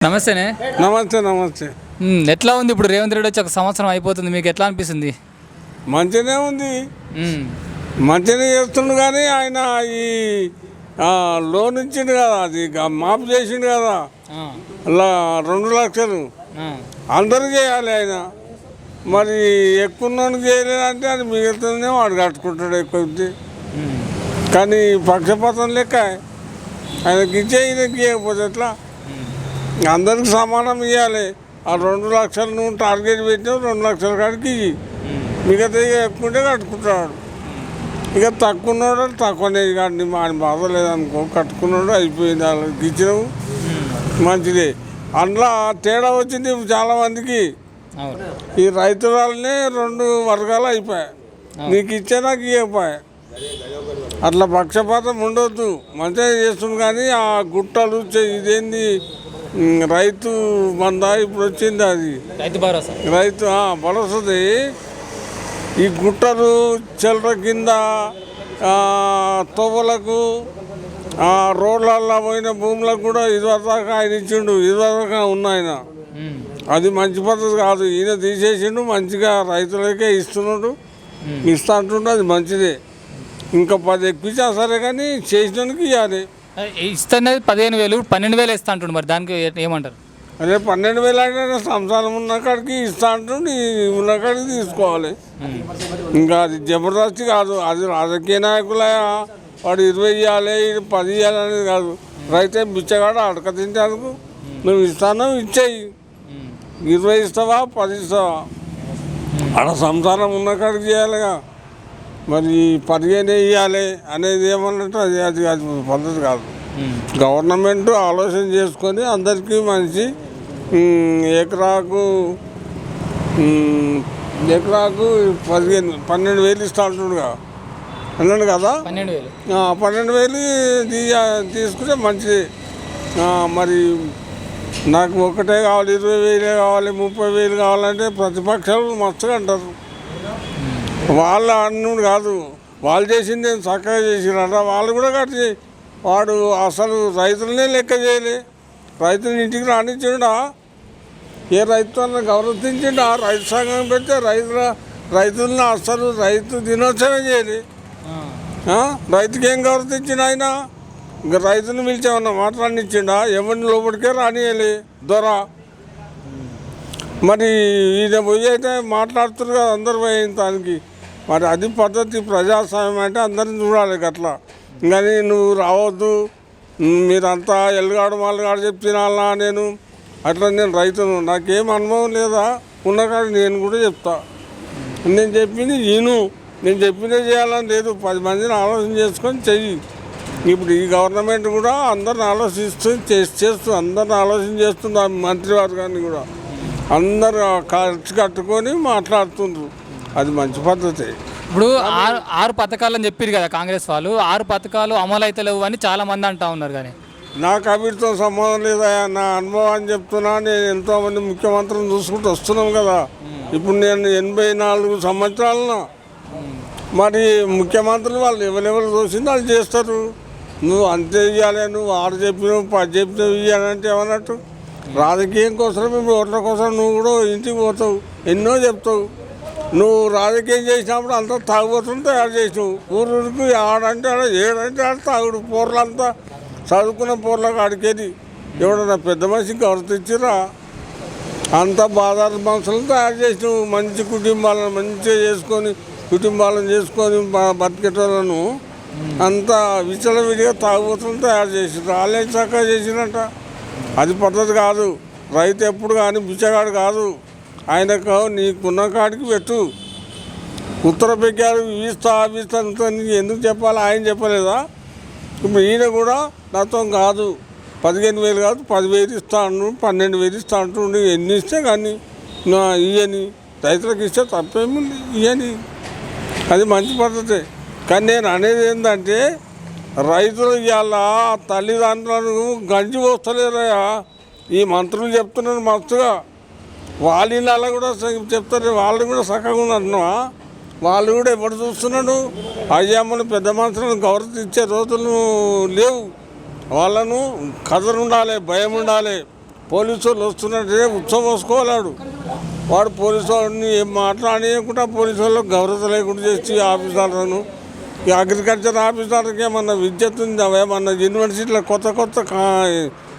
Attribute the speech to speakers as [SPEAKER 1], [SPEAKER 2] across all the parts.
[SPEAKER 1] నమస్తేనే.
[SPEAKER 2] నమస్తే నమస్తే.
[SPEAKER 1] ఎట్లా ఉంది ఇప్పుడు రేవంత్ రెడ్డి వచ్చి ఒక సంవత్సరం అయిపోతుంది, మీకు ఎట్లా అనిపిస్తుంది?
[SPEAKER 2] మంచిగానే ఉంది, మంచిగానే చేస్తుండు. కానీ ఆయన ఈ లోన్ ఇచ్చిండు కదా, అది మాఫ్ చేసిండు కదా, అలా 2 లక్షలు అందరూ చేయాలి. ఆయన మరి ఎక్కువ చేయలేదంటే అది మిగులుతుందే వాడు కట్టుకుంటాడు ఎక్కువ. కానీ పక్షపాతం లెక్క ఆయనకి ఇచ్చే ఈయనకి ఇవ్వకపోతే ఎట్లా? అందరికి సమానం ఇవ్వాలి. ఆ 2 లక్షలు నువ్వు టార్గెట్ పెట్టినావు, 2 లక్షల కాడికి మిగతా ఎక్కుంటే కట్టుకుంటాడు. ఇక తక్కువ ఉన్నాడు తక్కువనే, కానీ ఆయన బాధ లేదనుకో, కట్టుకున్నాడు అయిపోయింది. వాళ్ళకి ఇచ్చినావు మంచిదే. అందులో తేడా వచ్చింది చాలామందికి. ఈ రైతులనే 2 వర్గాలు అయిపోయాయి, నీకు ఇచ్చే నాకు ఇవ్వకపోయా. అట్లా పక్షపాతం ఉండొద్దు, మంచిగా చేస్తుంది. కానీ ఆ గుట్టలు ఇదేంది రైతు మంద ఇప్పుడు వచ్చింది, అది రైతు భరోసాది. ఈ గుట్టలు చిల్లర కింద తోవలకు రోడ్లల్లో పోయిన భూములకు కూడా ఇదివరదాకా ఆయన ఇచ్చిండు, ఇదివరదాకా ఆయన. అది మంచి పద్ధతి కాదు. ఈయన తీసేసిండు, మంచిగా రైతులకే ఇస్తున్నాడు, ఇస్తా అంటుండే, అది మంచిదే. ఇంకా 10 ఎక్కించా సరే, కానీ చేసినందుకు ఇవ్వాలి.
[SPEAKER 1] ఇస్తున్నది 15,000, 12,000 ఇస్తా అంటుండు. మరి దానికి ఏమంటారు?
[SPEAKER 2] అదే 12,000 అంటే సంసారం ఉన్న కాడికి ఇస్తా అంటుండు, ఉన్న కాడికి తీసుకోవాలి. ఇంకా అది జబర్దస్తి కాదు, అది రాజకీయ నాయకుల వాడు 20 ఇవ్వాలి, 10 ఇవ్వాలి అనేది కాదు. రైతే బిచ్చగాడ అడక తింటానికి నువ్వు ఇస్తాను, ఇచ్చేయి. 20 ఇస్తావా, 10 ఇస్తావా, ఆడ సంసారం ఉన్న కాడికి చేయాలిగా. మరి 15 ఇవ్వాలి అనేది ఏమన్నట్టు అది అది అది పద్ధతి కాదు. గవర్నమెంట్ ఆలోచన చేసుకొని అందరికీ మంచి ఎకరాకు 12,000 ఇస్తా అంటుడుగా అన్నాడు కదా. 12,000 తీసుకుంటే మంచిది. మరి నాకు ఒకటే కావాలి, 20,000 కావాలి, 30,000 కావాలంటే ప్రతిపక్షాలు మస్తుగా అంటారు. వాళ్ళ అన్నుడు కాదు, వాళ్ళు చేసింది చక్కగా చేసిరట, వాళ్ళు కూడా కట్టి. వాడు అసలు రైతులనే లెక్క చేయలే, రైతుని ఇంటికి రానిచ్చిండా? ఏ రైతులను గౌరవించిండా? రైతు సంఘం పెడితే రైతులను అసలు రైతు దినోత్సవం చేయలే. రైతుకి ఏం గౌరవించిండు ఆయన? ఇంకా రైతుని పిలిచేమన్నా మాట్లాడినిచ్చిండా? ఎవరిని లోపలికే రానియలే దొర. మరి ఈయన పోయి అయితే మాట్లాడుతున్నారు కదా అందరు పోయిన దానికి. మరి అది పద్ధతి. ప్రజాస్వామ్యం అంటే అందరిని చూడాలి అట్లా. కానీ నువ్వు రావద్దు, మీరంతా ఎల్లుగాడు మల్లగాడు చెప్తున్నానా నేను అట్లా. నేను రైతును, నాకేం అనుభవం లేదా, ఉన్నకాడు నేను కూడా చెప్తా. నేను చెప్పింది నేను చెప్పిందే చేయాలని లేదు, 10 మందిని ఆలోచన చేసుకొని చెయ్యి. ఇప్పుడు ఈ గవర్నమెంట్ కూడా అందరిని ఆలోచిస్తూ చేస్తూ అందరిని ఆలోచన చేస్తుంది. మంత్రివర్గాన్ని కూడా అందరు ఖర్చు కట్టుకొని మాట్లాడుతుండ్రు, అది మంచి పద్ధతి.
[SPEAKER 1] ఇప్పుడు 6 పథకాలని చెప్పారు కదా కాంగ్రెస్ వాళ్ళు, 6 పథకాలు అమలు అయితే లేవు అని చాలా మంది అంటా ఉన్నారు. కానీ
[SPEAKER 2] నాకు అభివృద్ధితో సంబంధం లేదా, నా అనుభవాన్ని చెప్తున్నా. నేను ఎంతోమంది ముఖ్యమంత్రులను చూసుకుంటూ వస్తున్నాం కదా. ఇప్పుడు నేను 84 సంవత్సరాలను. మరి ముఖ్యమంత్రులు వాళ్ళు ఎవరెవరు చూసింది వాళ్ళు చేస్తారు. నువ్వు అంతే ఇవ్వాలి, నువ్వు 6 చెప్పినావు 10 చెప్పినావు ఇవ్వాలంటే ఏమన్నట్టు? రాజకీయం కోసం, ఇప్పుడు ఓట్ల కోసం నువ్వు కూడా ఇంటికి పోతావు, ఎన్నో చెప్తావు. నువ్వు రాజకీయం చేసినప్పుడు అంతా తాగుబోతుంది తయారు చేసినావు. ఊరికి ఆడంటే ఆడ, ఏడంటే ఆడ తాగుడు. పూర్లంతా చదువుకున్న పూర్లకు ఆడికేది ఎవడన్నా పెద్ద మనిషికి గౌరవించిరా? అంతా బాధార మనుషులను తయారు చేసినావు. మంచి కుటుంబాలను మంచిగా చేసుకొని బతికేటోళ్ళను అంతా విచ్చలవిడిగా తాగుబోతులను తయారు చేసినారు. వాళ్ళే చక్కగా చేసినట్ట. అది పద్ధతి కాదు. రైతు ఎప్పుడు కానీ బిచ్చగాడు కాదు. ఆయనకు నీకున్న కాడికి పెట్టు. ఉత్తర పెగ్గారు ఇస్తా నీకు ఎందుకు చెప్పాలి? ఆయన చెప్పలేదా? ఇప్పుడు ఈయన కూడా నాతో కాదు 15,000 కాదు 10,000 ఇస్తా అంటు, 12,000 ఇస్తా అంటుండే. ఎన్ని ఇస్తే కానీ ఇయ్యని, రైతులకు ఇస్తే తప్పేముంది, ఇయ్యని. అది మంచి పద్ధతి. కానీ నేను అనేది ఏంటంటే, రైతులు ఇవాళ తల్లిదండ్రులను గంజి పోస్తలేరయా. ఈ మంత్రులు చెప్తున్నారు మస్తుగా, వాళ్ళ ఇళ్ళ కూడా చెప్తారు, వాళ్ళు కూడా చక్కగా ఉన్నట్టున్నావా? వాళ్ళు కూడా ఎప్పుడు చూస్తున్నాడు? అయ్యమ్మను పెద్ద మనుషులను గౌరవించే రోజులు లేవు. వాళ్ళను కథలు ఉండాలి, భయం ఉండాలి. పోలీసు వాళ్ళు వస్తున్నట్టే ఉత్సవం పోసుకోవాడు. వాడు పోలీసు వాళ్ళని ఏం మాట్లాడకుండా పోలీసు వాళ్ళకి గౌరవ లేకుండా చేసి ఆఫీసర్లను ఈ అగ్రికల్చర్ ఆఫీసర్కి ఏమన్నా విద్యుత్ ఉందా? ఏమన్నా యూనివర్సిటీలో కొత్త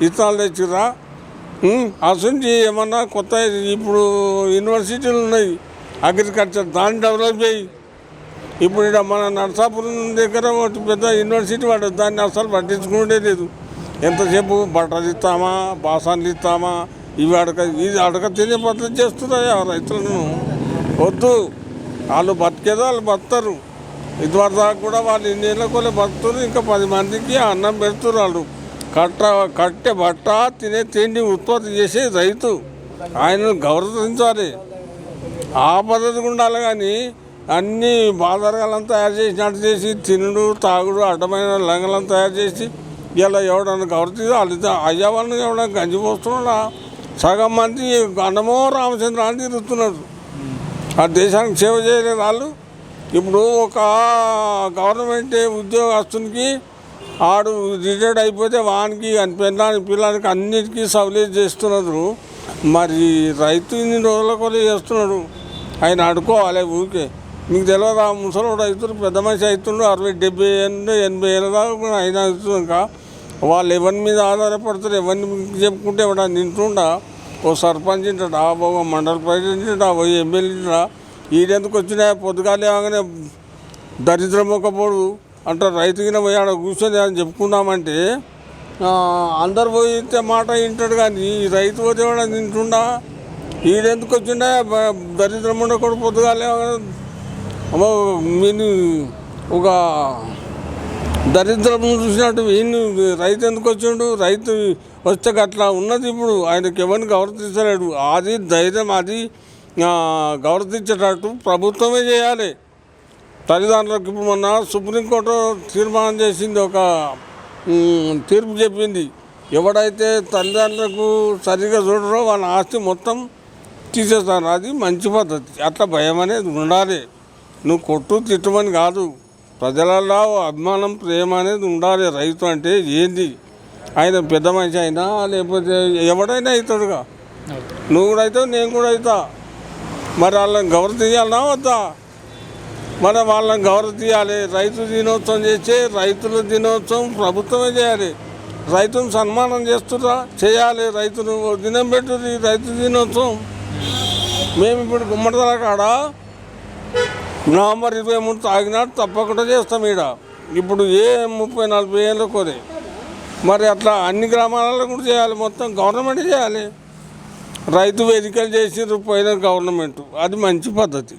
[SPEAKER 2] ఇత్తనాలు తెచ్చిర్రా? అసలు ఏమన్నా కొత్త ఇప్పుడు యూనివర్సిటీలు ఉన్నాయి అగ్రికల్చర్, దాన్ని డెవలప్ చేయి. ఇప్పుడు ఇక్కడ మన నర్సాపురం దగ్గర ఒకటి పెద్ద యూనివర్సిటీ వాడు దాన్ని అసలు పట్టించుకుంటే లేదు. ఎంతసేపు బట్టలు ఇస్తామా, బాసాన్లు ఇస్తామా, ఇవి అడక తినే పద్ధతి చేస్తున్నాయా రైతులను? వద్దు, వాళ్ళు బతికేదో వాళ్ళు బతుతారు. ఇదివరకు దాకా కూడా వాళ్ళు ఇన్నేళ్ళకోలే బతుకుతారు. ఇంకా 10 మందికి అన్నం పెడుతున్నారు. వాళ్ళు కట్టే బట్ట తినే తిండి ఉత్పత్తి చేసే రైతు, ఆయనను గౌరవించాలి. ఆ పద్ధతి ఉండాలి. కానీ అన్నీ బాధారగాలను తయారు చేసినట్టు చేసి తినుడు తాగుడు అడ్డమైన లంగలను తయారు చేసి ఇలా ఎవడన్నా గౌరవ వాళ్ళు అయ్యా వాళ్ళని ఎవడన్నా గంజి పోస్తున్నాడా? సగం మంది అన్నమో రామచంద్ర అని తిరుగుతున్నారు. ఆ దేశానికి సేవ చేయలేదు వాళ్ళు. ఇప్పుడు ఒక గవర్నమెంట్ ఉద్యోగస్తునికి ఆడు రిటైర్డ్ అయిపోతే వానికి పెళ్ళానికి పిల్లలకి అన్నిటికీ సౌలభ్యం చేస్తున్నారు. మరి రైతు ఇన్ని రోజుల కొలే చేస్తున్నాడు. ఆయన అడుకోవాలి ఊరికే. మీకు తెలియదు, ఆ ముసలోడు రైతులు పెద్ద మనిషి అవుతుండ్రు, 60-70 ఏళ్ళు 80 ఏళ్ళ దాకా అయినా అవుతున్నాక వాళ్ళు ఎవరి మీద ఆధారపడతారు? ఎవరిని చెప్పుకుంటే ఎవడన్నా తింటుండా? ఓ సర్పంచ్ తింటాడా, ఓ మండల ప్రెసిడెంట్ తింటా, ఓ ఎమ్మెల్యే తింటా. ఈడెందుకు వచ్చినా పొద్దుగాలే అవగానే దరిద్రం ఒకపోడు అంటారు. రైతుకిన పోయి ఆడ కూర్చొని అని చెప్పుకున్నామంటే అందరు పోయితే మాట వింటాడు. కానీ ఈ రైతు పోతే కూడా తింటుండా? ఈడెందుకు వచ్చిండా దరిద్రం ఉండకూడదు. పొద్దుగాలే మీరు ఒక దరిద్రం చూసినట్టు ఈయన రైతు ఎందుకు వచ్చిండు? రైతు వస్తే అట్లా ఉన్నది. ఇప్పుడు ఆయనకి ఎవరిని గౌరవించలేడు. అది ధైర్యం, అది గౌరవించేటట్టు ప్రభుత్వమే చేయాలి. తల్లిదండ్రులకు ఇప్పుడు మొన్న సుప్రీంకోర్టు తీర్మానం చేసింది, ఒక తీర్పు చెప్పింది. ఎవడైతే తల్లిదండ్రులకు సరిగ్గా చూడరో వాళ్ళ ఆస్తి మొత్తం తీసేస్తాను. అది మంచి పద్ధతి. అట్లా భయం అనేది ఉండాలి. నువ్వు కొట్టు తిట్టమని కాదు, ప్రజలలో అభిమానం ప్రేమ అనేది ఉండాలి. రైతు అంటే ఏంది? ఆయన పెద్ద మనిషి అయినా లేకపోతే ఎవడైనా అవుతాడుగా. నువ్వు కూడా అవుతావు, నేను కూడా అవుతా. మరి వాళ్ళని గౌరవ తీయాలన్నా వద్దా? మరి వాళ్ళని గౌరవ తీయాలి. రైతు దినోత్సవం చేసే రైతుల దినోత్సవం ప్రభుత్వమే చేయాలి. రైతును సన్మానం చేస్తున్నా చేయాలి. రైతును దినం పెట్టుది రైతు దినోత్సవం. మేము ఇప్పుడు గుమ్మడిదల కాడ నవంబర్ 23 తాగినాడు తప్పకుండా చేస్తాం. ఈడ ఇప్పుడు 30-40 ఏళ్ళ కోరే. మరి అట్లా అన్ని గ్రామాలలో కూడా చేయాలి. మొత్తం గవర్నమెంట్ చేయాలి. రైతు వేదికలు చేసిర్రు పోయిన గవర్నమెంట్, అది మంచి పద్ధతి.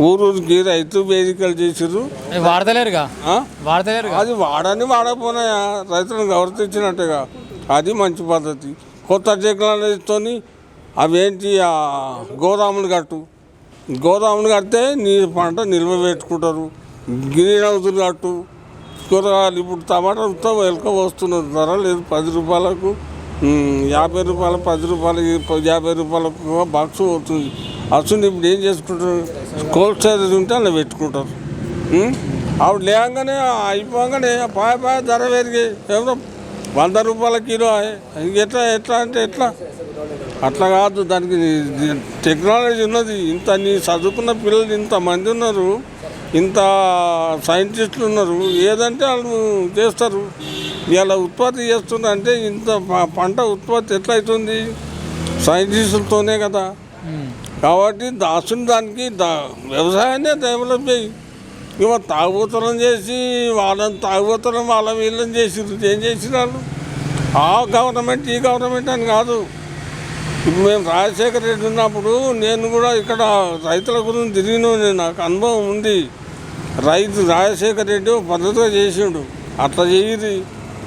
[SPEAKER 2] ఊరికి రైతు వేదికలు చేసిర్రు,
[SPEAKER 1] వాడతలేరుగా.
[SPEAKER 2] అది వాడకపోయినాయా రైతులను గౌరవించినట్టుగా, అది మంచి పద్ధతి. కొత్త టెక్నాలజీతో అవేంటి గోదాములు కడితే నీ పంట నిల్వ పెట్టుకుంటారు. గ్రీన్ హౌజులు కట్టు. కూరగాయలు ఇప్పుడు టమాటాలతో వెలక వస్తున్నారు. ధర లేదు, 10 రూపాయలకు 50 రూపాయలు, 10 రూపాయలు, 50 రూపాయలకు బాక్స్ అవుతుంది. అసలు ఇప్పుడు ఏం చేసుకుంటారు? కోల్డ్ స్టోరేజ్ ఉంటే అలా పెట్టుకుంటారు. ఆవిడ లేకంగానే అయిపోగానే పాయ ధర పెరిగి ఎవరో 100 రూపాయల కిలో. ఎట్లా అంటే ఎట్లా? అట్లా కాదు. దానికి టెక్నాలజీ ఉన్నది. ఇంత నీ చదువుకున్న పిల్లలు ఇంతమంది ఉన్నారు, ఇంత సైంటిస్టులు ఉన్నారు. ఏదంటే వాళ్ళు చేస్తారు. ఇలా ఉత్పత్తి చేస్తున్నారు అంటే ఇంత పంట ఉత్పత్తి ఎట్లయితుంది? సైంటిస్టులతోనే కదా. కాబట్టి దానికి వ్యవసాయాన్ని డెవలప్ చేయి. ఇక తాగుబోతనం చేసి వాళ్ళని తాగుబోతనం వాళ్ళ వీళ్ళని చేసిర్రు. ఏం చేసినారు? ఆ గవర్నమెంట్ ఈ గవర్నమెంట్ అని కాదు. ఇప్పుడు మేము రాజశేఖర రెడ్డి ఉన్నప్పుడు నేను కూడా ఇక్కడ రైతుల గురించి తిరిగిన, నాకు అనుభవం ఉంది. రాజశేఖర రెడ్డి పద్ధతిగా చేసిండు. అట్లా చేయదు.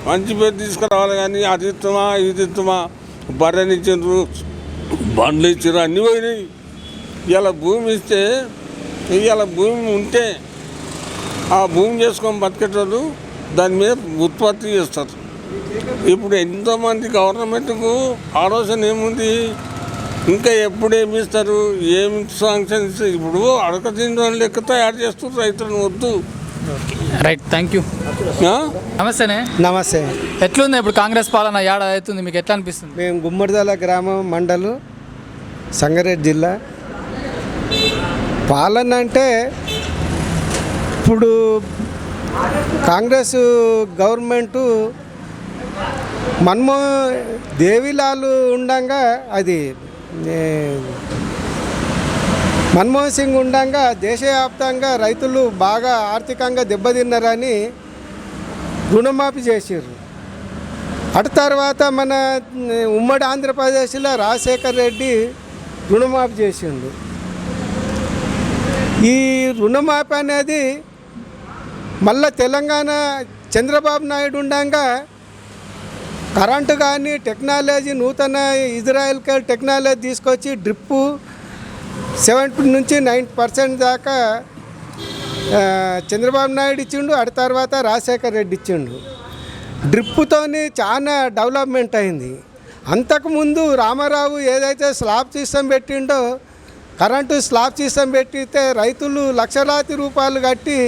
[SPEAKER 2] మంచి పేరు తీసుకురావాలి. కానీ అది ఇస్తామా ఇది ఇస్తామా, బర్రెని ఇచ్చిండ్రు, బండ్లు ఇచ్చారు, అన్నీ పోయినాయి. ఇలా భూమి ఇస్తే, ఇలా భూమి ఉంటే ఆ భూమి చేసుకొని బతికేటోళ్ళు దాని మీద ఉత్పత్తి చేస్తారు. ఇప్పుడు ఎంతోమంది గవర్నమెంట్కు ఆలోచన ఏముంది? ఇంకా ఎప్పుడు ఏమి ఇస్తారు, ఏమి శాంక్షన్ ఇస్తారు? ఇప్పుడు అడక తినడం లెక్క తయారు చేస్తారు రైతులను. వద్దు,
[SPEAKER 1] రైట్, థ్యాంక్ యూ.
[SPEAKER 2] ఆ?
[SPEAKER 1] నమస్తేనే.
[SPEAKER 3] నమస్తే.
[SPEAKER 1] ఎట్లుంది ఇప్పుడు కాంగ్రెస్ పాలన ఏడాది అవుతుంది, మీకు ఎట్లా అనిపిస్తుంది?
[SPEAKER 3] మేము గుమ్మడిదల గ్రామం మండలం సంగారెడ్డి జిల్లా. పాలన అంటే ఇప్పుడు కాంగ్రెస్ గవర్నమెంటు దేవిలాలు ఉండంగా అది మన్మోహన్ సింగ్ ఉండంగా దేశవ్యాప్తంగా రైతులు బాగా ఆర్థికంగా దెబ్బతిన్నారని రుణమాఫీ చేసారు. అటు తర్వాత మన ఉమ్మడి ఆంధ్రప్రదేశ్లో రాజశేఖర్ రెడ్డి రుణమాఫీ చేసిండు. ఈ రుణమాఫీ అనేది మళ్ళా తెలంగాణ చంద్రబాబు నాయుడు ఉండగా కరెంటు కానీ టెక్నాలజీ నూతన ఇజ్రాయెల్ టెక్నాలజీ తీసుకొచ్చి డ్రిప్పు 70 నుంచి 90% దాకా చంద్రబాబు నాయుడు ఇచ్చిండు. అటు తర్వాత రాజశేఖర్ రెడ్డి ఇచ్చిండు. డ్రిప్పుతోని చాలా డెవలప్మెంట్ అయింది. అంతకుముందు రామారావు ఏదైతే స్లాబ్ సిస్టమ్ పెట్టిండో, కరెంటు స్లాబ్ సిస్టమ్ పెట్టితే రైతులు లక్షలాది రూపాయలు కట్టి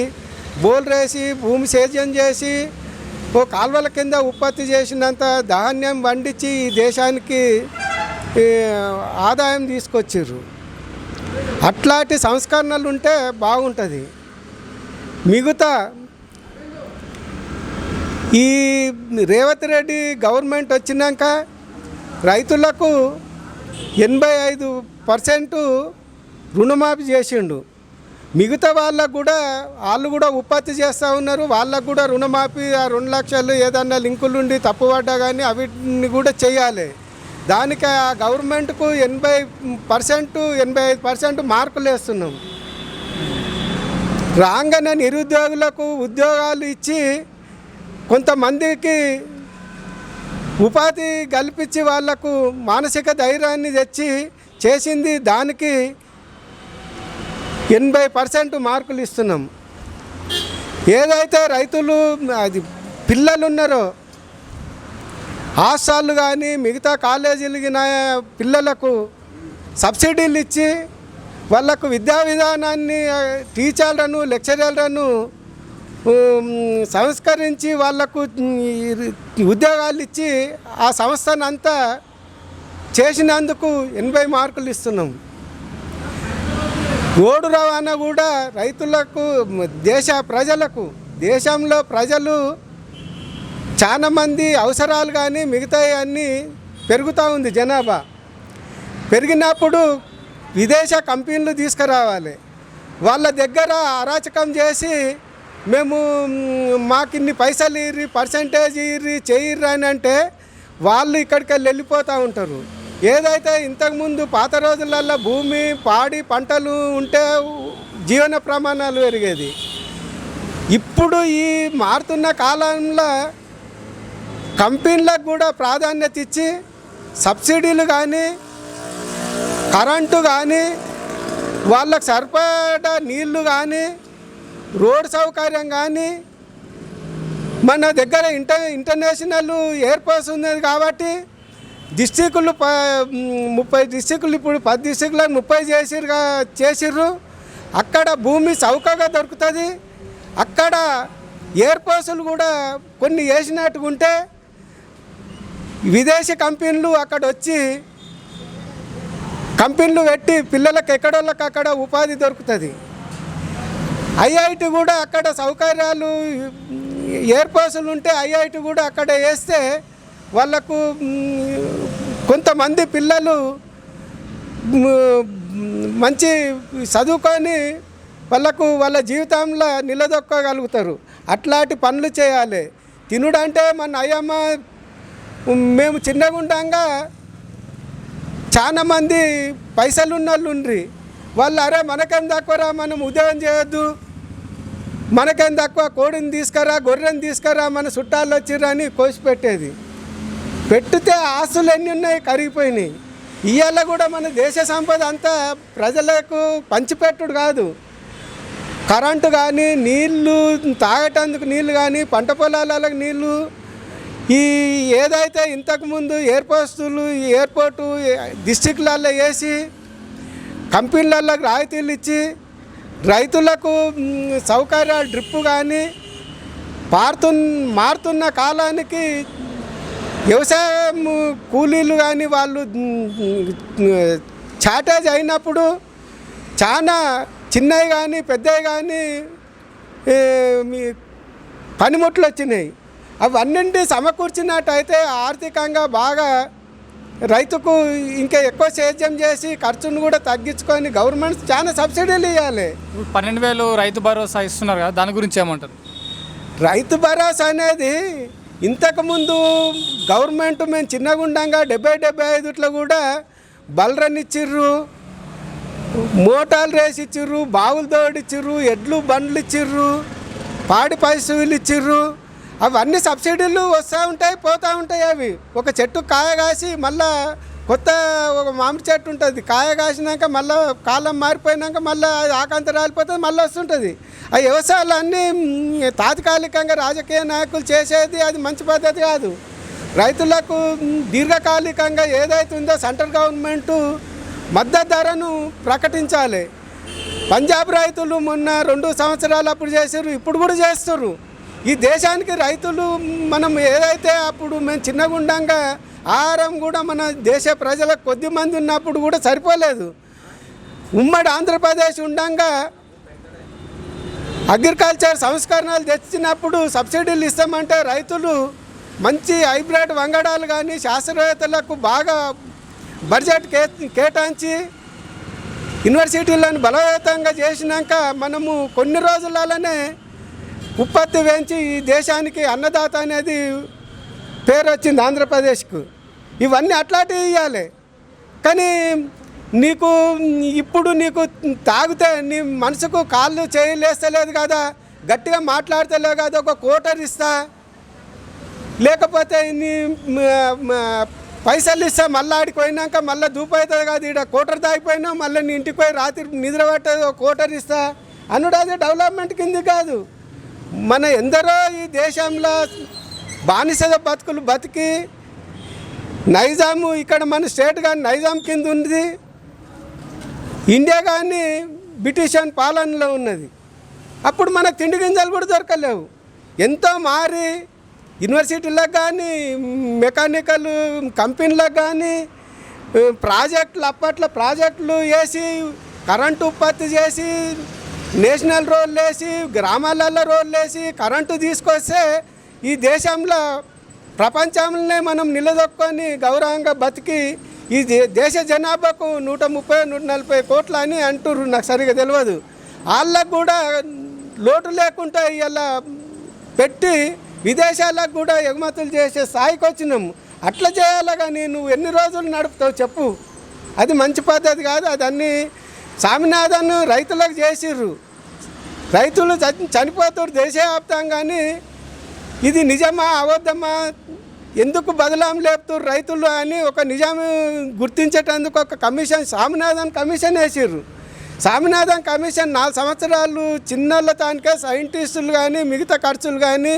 [SPEAKER 3] బోల్ వేసి భూమి సేద్యం చేసి ఓ కాల్వల కింద ఉత్పత్తి చేసినంత ధాన్యం పండించి ఈ దేశానికి ఆదాయం తీసుకొచ్చారు. అట్లాంటి సంస్కరణలు ఉంటే బాగుంటుంది. మిగతా ఈ రేవంత్ రెడ్డి గవర్నమెంట్ వచ్చినాక రైతులకు 85% రుణమాఫీ చేసిండు. మిగతా వాళ్ళకు కూడా వాళ్ళు కూడా ఉత్పత్తి చేస్తూ ఉన్నారు. వాళ్ళకు కూడా రుణమాఫీ ఆ 2 లక్షలు ఏదన్నా లింకులుండి తప్పుపడ్డా కానీ అవిటిని కూడా చేయాలి. దానికి ఆ గవర్నమెంట్కు 80%, 85% మార్కులు వేస్తున్నాం. రాగానే నిరుద్యోగులకు ఉద్యోగాలు ఇచ్చి కొంతమందికి ఉపాధి కల్పించి వాళ్లకు మానసిక ధైర్యాన్ని తెచ్చి చేసింది. దానికి 80% మార్కులు ఇస్తున్నాం. ఏదైతే రైతులు అది పిల్లలు ఉన్నారో హాస్టళ్ళు కానీ మిగతా కాలేజీలు పిల్లలకు సబ్సిడీలు ఇచ్చి వాళ్ళకు విద్యా విధానాన్ని టీచర్లను లెక్చరర్లను సంస్కరించి వాళ్లకు ఉద్యోగాలు ఇచ్చి ఆ సంస్థను అంతా చేసినందుకు 80 మార్కులు ఇస్తున్నాం. రోడ్డు రవాణా కూడా రైతులకు దేశంలో ప్రజలు చాలామంది అవసరాలు కానీ మిగతాయి అన్నీ పెరుగుతూ ఉంది. జనాభా పెరిగినప్పుడు విదేశ కంపెనీలు తీసుకురావాలి. వాళ్ళ దగ్గర అరాచకం చేసి మేము మాకు ఇన్ని పైసలు ఇర్రి పర్సంటేజ్ ఇర్రి చేయర్రి అని అంటే వాళ్ళు ఇక్కడికి వెళ్ళిపోతూ ఉంటారు. ఏదైతే ఇంతకుముందు పాత రోజులలో భూమి పాడి పంటలు ఉంటే జీవన ప్రమాణాలు పెరిగేది. ఇప్పుడు ఈ మారుతున్న కాలంలో కంపెనీలకు కూడా ప్రాధాన్యత ఇచ్చి సబ్సిడీలు కానీ కరెంటు కానీ వాళ్ళకు సరిపడా నీళ్లు కానీ రోడ్ సౌకర్యం కానీ మన దగ్గర ఇంటర్నేషనల్ ఎయిర్పోర్ట్స్ ఉన్నది కాబట్టి డిస్ట్రిక్టులు 30 డిస్ట్రిక్టులు ఇప్పుడు 10 డిస్ట్రిక్టులకు 30 చేసిర్రు. అక్కడ భూమి చౌకగా దొరుకుతుంది. అక్కడ ఎయిర్పోర్ట్స్లు కూడా కొన్ని వేసినట్టుగా ఉంటే విదేశీ కంపెనీలు అక్కడ వచ్చి కంపెనీలు పెట్టి పిల్లలకు ఎక్కడోళ్ళకి అక్కడ ఉపాధి దొరుకుతుంది. ఐఐటి కూడా అక్కడ సౌకర్యాలు ఎయిర్పోర్ట్స్లు ఉంటే ఐఐటి కూడా అక్కడ వేస్తే వాళ్ళకు కొంతమంది పిల్లలు మంచి చదువుకొని వాళ్ళ జీవితంలో నిలదొక్కగలుగుతారు. అట్లాంటి పనులు చేయాలి. తినుడంటే మన అయ్యమ్మ మేము చిన్నగా ఉండగా చాలామంది పైసలు ఉన్న వాళ్ళు ఉండ్రి. వాళ్ళు అరే మనకేం తక్కువరా, మనం ఉద్యోగం చేయొద్దు, మనకేం తక్కువ, కోడిని తీసుకురా గొర్రెని తీసుకురా మన చుట్టాలు వచ్చిర్రని కోసి పెట్టేది. పెట్టితే ఆస్తులు ఎన్ని ఉన్నాయి కరిగిపోయినాయి. ఇవాళ కూడా మన దేశ సంపద అంతా ప్రజలకు పంచిపెట్టుడు కాదు. కరెంటు కానీ నీళ్ళు తాగటానికి నీళ్ళు కానీ పంట పొలాలకు నీళ్ళు ఈ ఏదైతే ఇంతకుముందు ఎయిర్పోర్టు డిస్ట్రిక్ట్లలో వేసి కంపెనీలకు రాయితీలు ఇచ్చి రైతులకు సౌకర్యాలు డ్రిప్పు కానీ మారుతున్న కాలానికి వ్యవసాయం కూలీలు కానీ వాళ్ళు షార్టేజ్ అయినప్పుడు చాలా చిన్నవి కానీ పెద్దవి కానీ పనిముట్లు వచ్చినాయి. అవన్నీ సమకూర్చినట్టయితే ఆర్థికంగా బాగా రైతుకు ఇంకా ఎక్కువ సేద్యం చేసి ఖర్చును కూడా తగ్గించుకొని గవర్నమెంట్ చాలా సబ్సిడీలు ఇవ్వాలి.
[SPEAKER 1] 12,000 రైతు భరోసా ఇస్తున్నారు కదా, దాని గురించి ఏమంటారు?
[SPEAKER 3] రైతు భరోసా అనేది ఇంతకుముందు గవర్నమెంట్ మేము చిన్నగుండంగా 70-75 కూడా బలరన్ ఇచ్చిర్రు, మోటార్లు రేసి ఇచ్చిర్రు, బావులు తోడిచ్చిర్రు, ఎడ్లు బండ్లు ఇచ్చిర్రు, పాడి పశువులు ఇచ్చిర్రు. అవన్నీ సబ్సిడీలు వస్తూ ఉంటాయి పోతూ ఉంటాయి. అవి ఒక చెట్టు కాయ కాసి మళ్ళా కొత్త ఒక మామిడి చెట్టు ఉంటుంది, కాయ కాసినాక మళ్ళీ కాలం మారిపోయినాక మళ్ళీ ఆకాంత రాలిపోతుంది, మళ్ళీ వస్తుంటుంది. ఆ వ్యవసాయాలు అన్నీ తాత్కాలికంగా రాజకీయ నాయకులు చేసేది అది మంచి పద్ధతి కాదు. రైతులకు దీర్ఘకాలికంగా ఏదైతే ఉందో సెంట్రల్ గవర్నమెంటు మద్దతు ధరను ప్రకటించాలి. పంజాబ్ రైతులు మొన్న 2 సంవత్సరాలు అప్పుడు చేశారు, ఇప్పుడు కూడా చేస్తారు. ఈ దేశానికి రైతులు మనం ఏదైతే అప్పుడు మేము చిన్నగుండంగా ఆహారం కూడా మన దేశ ప్రజలకు కొద్ది మంది ఉన్నప్పుడు కూడా సరిపోలేదు. ఉమ్మడి ఆంధ్రప్రదేశ్ ఉండంగా అగ్రికల్చర్ సంస్కరణలు తెచ్చినప్పుడు సబ్సిడీలు ఇస్తామంటే రైతులు మంచి హైబ్రిడ్ వంగడాలు కానీ శాస్త్రవేత్తలకు బాగా బడ్జెట్ కేటాయించి యూనివర్సిటీలను బలోపేతంగా చేసినాక మనము కొన్ని రోజులలోనే ఉత్పత్తి పెంచి ఈ దేశానికి అన్నదాత అనేది పేరు వచ్చింది ఆంధ్రప్రదేశ్కు. ఇవన్నీ అట్లాంటివి ఇవ్వాలి. కానీ నీకు ఇప్పుడు నీకు తాగితే నీ మనసుకు కాళ్ళు చేయలేస్తలేదు కదా, గట్టిగా మాట్లాడతలేవు కదా, ఒక కోటర్ ఇస్తా లేకపోతే నీ పైసలు ఇస్తా మళ్ళీ ఆడికి పోయినాక మళ్ళీ దూపు అవుతుంది కదా, ఇక్కడ కోటర్ తాగిపోయినా మళ్ళీ నీ ఇంటికి పోయి రాత్రి నిద్ర పట్టేది ఒక కోటర్ ఇస్తా అనుడు అది డెవలప్మెంట్ కింద కాదు. మన ఎందరో ఈ దేశంలో బానిస బతుకులు బతికి నైజాము ఇక్కడ మన స్టేట్ కానీ నైజాం కింద ఉంది, ఇండియా కానీ బ్రిటిష్ పాలనలో ఉన్నది. అప్పుడు మనకు తిండి గింజలు కూడా దొరకలేవు. ఎంతో మారి యూనివర్సిటీలకు కానీ మెకానికల్ కంపెనీలకు కానీ ప్రాజెక్టులు అప్పట్లో ప్రాజెక్టులు వేసి కరెంటు ఉత్పత్తి చేసి నేషనల్ రోడ్లు వేసి గ్రామాలలో రోడ్లు వేసి కరెంటు తీసుకొస్తే ఈ దేశంలో ప్రపంచంలోనే మనం నిలదొక్కొని గౌరవంగా బతికి ఈ దేశ జనాభాకు 130-140 కోట్లు అని అంటుర్రు, నాకు సరిగా తెలియదు. వాళ్ళకు కూడా లోటు లేకుండా ఇలా పెట్టి విదేశాలకు కూడా ఎగుమతులు చేసే స్థాయికి వచ్చినాము. అట్లా చేయాలి కానీ నువ్వు ఎన్ని రోజులు నడుపుతావు చెప్పు, అది మంచి పద్ధతి కాదు. అది అన్నీ స్వామినాథన్ రైతులకు చేసిర్రు, రైతులు చనిపోతారు దేశవ్యాప్తంగాని ఇది నిజమా అబద్ధమా ఎందుకు బదలాం లేపుతారు రైతులు అని ఒక నిజం గుర్తించేటందుకు ఒక కమిషన్ స్వామినాథన్ కమిషన్ వేసిర్రు. స్వామినాథన్ కమిషన్ 4 సంవత్సరాలు చిన్నళ్ళ తానికే సైంటిస్టులు కానీ మిగతా ఖర్చులు కానీ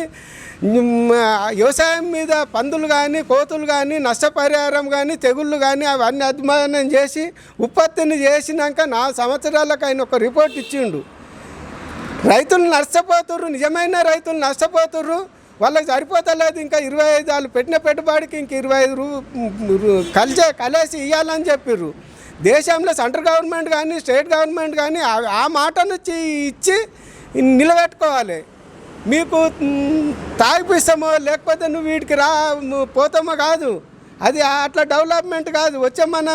[SPEAKER 3] వ్యవసాయం మీద పందులు కానీ కోతులు కానీ నష్టపరిహారం కానీ తెగుళ్ళు కానీ అవన్నీ అధ్యయనం చేసి ఉత్పత్తిని చేసినాక 4 సంవత్సరాలకు ఆయన ఒక రిపోర్ట్ ఇచ్చిండు. రైతులు నష్టపోతుర్రు, నిజమైన రైతులు నష్టపోతుర్రు, వాళ్ళకి సరిపోతలేదు. ఇంకా 25 వాళ్ళు పెట్టిన పెట్టుబడికి ఇంక 25 కలిసి ఇవ్వాలని చెప్పిర్రు. దేశంలో సెంట్రల్ గవర్నమెంట్ కానీ స్టేట్ గవర్నమెంట్ కానీ ఆ మాటను ఇచ్చి నిలబెట్టుకోవాలి. మీకు తాగిపిస్తామో లేకపోతే నువ్వు వీటికి పోతామో కాదు, అది అట్లా డెవలప్మెంట్ కాదు. వచ్చే మన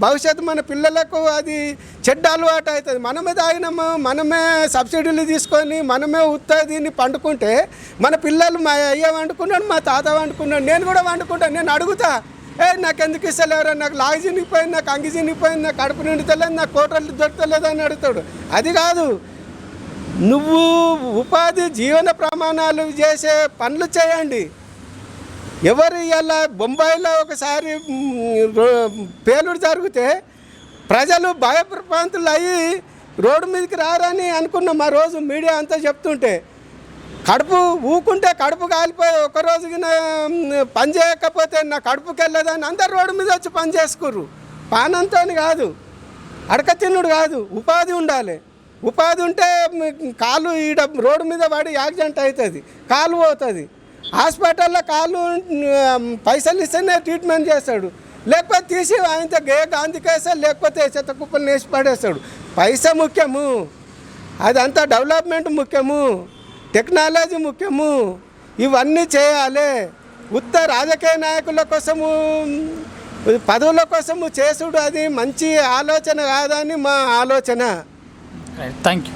[SPEAKER 3] భవిష్యత్తు మన పిల్లలకు అది చెడ్డ అలవాటు అవుతుంది. మనమే తాగినాము, మనమే సబ్సిడీలు తీసుకొని మనమే దీన్ని పండుకుంటే మన పిల్లలు మా అయ్య వండుకున్నాడు, మా తాత వండుకున్నాడు, నేను కూడా వండుకుంటాను. నేను అడుగుతా, నాకు ఎందుకు ఇస్తలేరు, నాకు లాగి చినిగిపోయింది, నాకు అంగి చినిగిపోయింది, నాకు కడుపు నిండుతలేదు, నాకు కోటలు దొరకలేదు అని అడుగుతాడు. అది కాదు, నువ్వు ఉపాధి జీవన ప్రమాణాలు చేసే పనులు చేయండి. ఎవరు ఇలా బొంబాయిలో ఒకసారి పేలుడు జరిగితే ప్రజలు భయప్రాంతులు అయ్యి రోడ్డు మీదకి రారని అనుకున్నాం. ఆ రోజు మీడియా అంతా చెప్తుంటే కడుపు ఊకుంటే కడుపు కాలిపోయి ఒకరోజుకి పని చేయకపోతే నా కడుపుకి వెళ్ళదని అందరు రోడ్డు మీద వచ్చి పని చేసుకుర్రు. పానంతో కాదు, అడక తిన్నుడు కాదు, ఉపాధి ఉండాలి. ఉపాధి ఉంటే కాలు ఈడ రోడ్డు మీద పడి యాక్సిడెంట్ అవుతుంది, కాలు పోతుంది. హాస్పిటల్లో కాలు పైసలు ఇస్తేనే ట్రీట్మెంట్ చేస్తాడు, లేకపోతే తీసి ఆయనతో గాంధీకేస్తాడు, లేకపోతే చెత్త కుప్పలు వేసి పడేస్తాడు. పైసా ముఖ్యము, అదంతా డెవలప్మెంట్ ముఖ్యము, టెక్నాలజీ ముఖ్యము. ఇవన్నీ చేయాలి. రాజకీయ నాయకుల కోసము పదవుల కోసము చేసుడు అది మంచి ఆలోచన కాదని మా ఆలోచన.
[SPEAKER 1] Thank you.